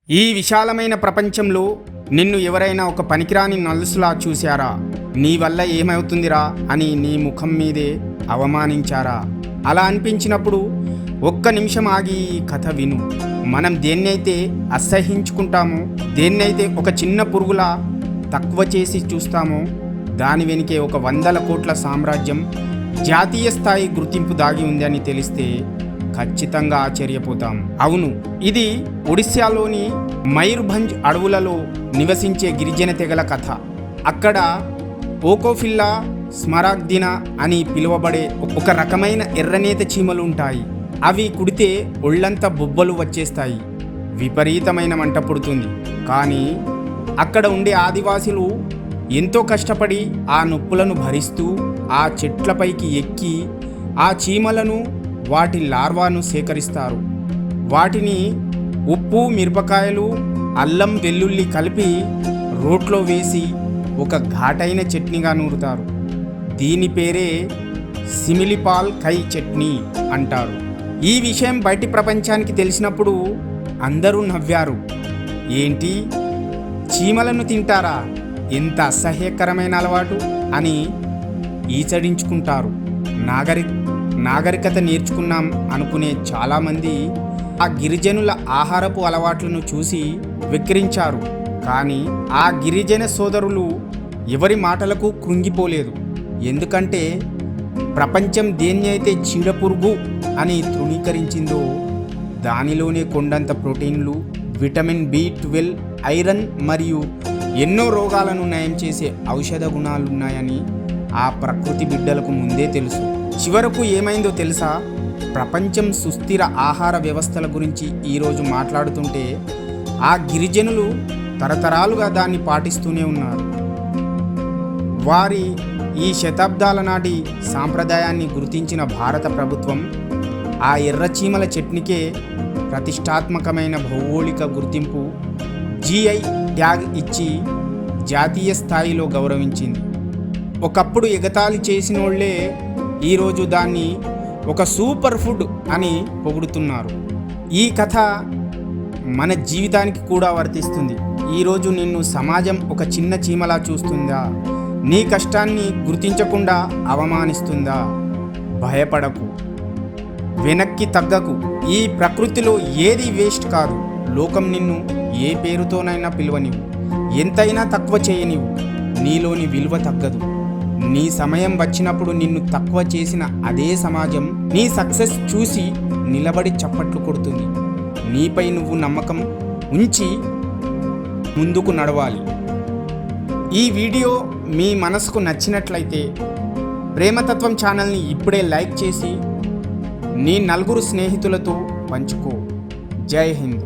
ఈ విశాలమైన ప్రపంచంలో నిన్ను ఎవరైనా ఒక పనికిరాని నలుసులా చూశారా? నీ వల్ల ఏమవుతుందిరా అని నీ ముఖం మీదే అవమానించారా? అలా అనిపించినప్పుడు ఒక్క నిమిషం ఆగి ఈ కథ విను. మనం దేన్నైతే అసహించుకుంటామో, దేన్నైతే ఒక చిన్న పురుగులా తక్కువ చేసి చూస్తామో, దాని వెనుకే ఒక 100 కోట్ల సామ్రాజ్యం, జాతీయ స్థాయి గుర్తింపు దాగి ఉందని తెలిస్తే ఖచ్చితంగా ఆశ్చర్యపోతాం. అవును, ఇది ఒడిశాలోని మయూర్భంజ్ అడవులలో నివసించే గిరిజన తెగల కథ. అక్కడ ఓకోఫిల్లా స్మరాగ్దినా అని పిలువబడే ఒక రకమైన ఎర్రనేత చీమలు ఉంటాయి. అవి కుడితే ఒళ్ళంతా బొబ్బలు వచ్చేస్తాయి, విపరీతమైన మంట పుడుతుంది. కానీ అక్కడ ఉండే ఆదివాసులు ఎంతో కష్టపడి ఆ నొప్పులను భరిస్తూ ఆ చెట్లపైకి ఎక్కి ఆ చీమలను, వాటి లార్వాను సేకరిస్తారు. వాటిని ఉప్పు, మిరపకాయలు, అల్లం, వెల్లుల్లి కలిపి రోట్లో వేసి ఒక ఘాటైన చట్నీగా నూరుతారు. దీని పేరే సిమిలిపాల్ కై చట్నీ అంటారు. ఈ విషయం బయటి ప్రపంచానికి తెలిసినప్పుడు అందరూ నవ్వారు. ఏంటి, చీమలను తింటారా? ఎంత అసహ్యకరమైన అలవాటు అని ఈచడించుకుంటారు. నాగరికత నేర్చుకున్నాం అనుకునే చాలామంది ఆ గిరిజనుల ఆహారపు అలవాట్లను చూసి వెక్కిరించారు. కానీ ఆ గిరిజన సోదరులు ఎవరి మాటలకు కృంగిపోలేదు. ఎందుకంటే ప్రపంచం దేన్ని అయితే చీడపురుగు అని తృణీకరించిందో దానిలోనే కొండంత ప్రోటీన్లు, విటమిన్ B12, ఐరన్ మరియు ఎన్నో రోగాలను నయం చేసే ఔషధ గుణాలున్నాయని ఆ ప్రకృతి బిడ్డలకు ముందే తెలుసు. చివరకు ఏమైందో తెలుసా? ప్రపంచం సుస్థిర ఆహార వ్యవస్థల గురించి ఈరోజు మాట్లాడుతుంటే ఆ గిరిజనులు తరతరాలుగా దాన్ని పాటిస్తూనే ఉన్నారు. వారి ఈ శతాబ్దాల నాటి సాంప్రదాయాన్ని గుర్తించిన భారత ప్రభుత్వం ఆ ఎర్రచీమల చట్నీకే ప్రతిష్టాత్మకమైన భౌగోళిక గుర్తింపు GI ట్యాగ్ ఇచ్చి జాతీయ స్థాయిలో గౌరవించింది. ఒకప్పుడు ఎగతాళి చేసినోళ్లే ఈరోజు దాన్ని ఒక సూపర్ ఫుడ్ అని పొగుడుతున్నారు. ఈ కథ మన జీవితానికి కూడా వర్తిస్తుంది. ఈరోజు నిన్ను సమాజం ఒక చిన్న చీమలా చూస్తుందా? నీ కష్టాన్ని గుర్తించకుండా అవమానిస్తుందా? భయపడకు, వెనక్కి తగ్గకు. ఈ ప్రకృతిలో ఏది వేస్ట్ కాదు. లోకం నిన్ను ఏ పేరుతోనైనా పిలువనివ్వు, ఎంతైనా తక్కువ చేయనివ్వు, నీలోని విలువ తగ్గదు. నీ సమయం వచ్చినప్పుడు నిన్ను తక్కువ చేసిన అదే సమాజం నీ సక్సెస్ చూసి నిలబడి చప్పట్లు కొడుతుంది. నీపై నువ్వు నమ్మకం ఉంచి ముందుకు నడవాలి. ఈ వీడియో మీ మనసుకు నచ్చినట్లయితే ప్రేమతత్వం ఛానల్ని ఇప్పుడే లైక్ చేసి నీ 4 స్నేహితులతో పంచుకో. జై హింద్.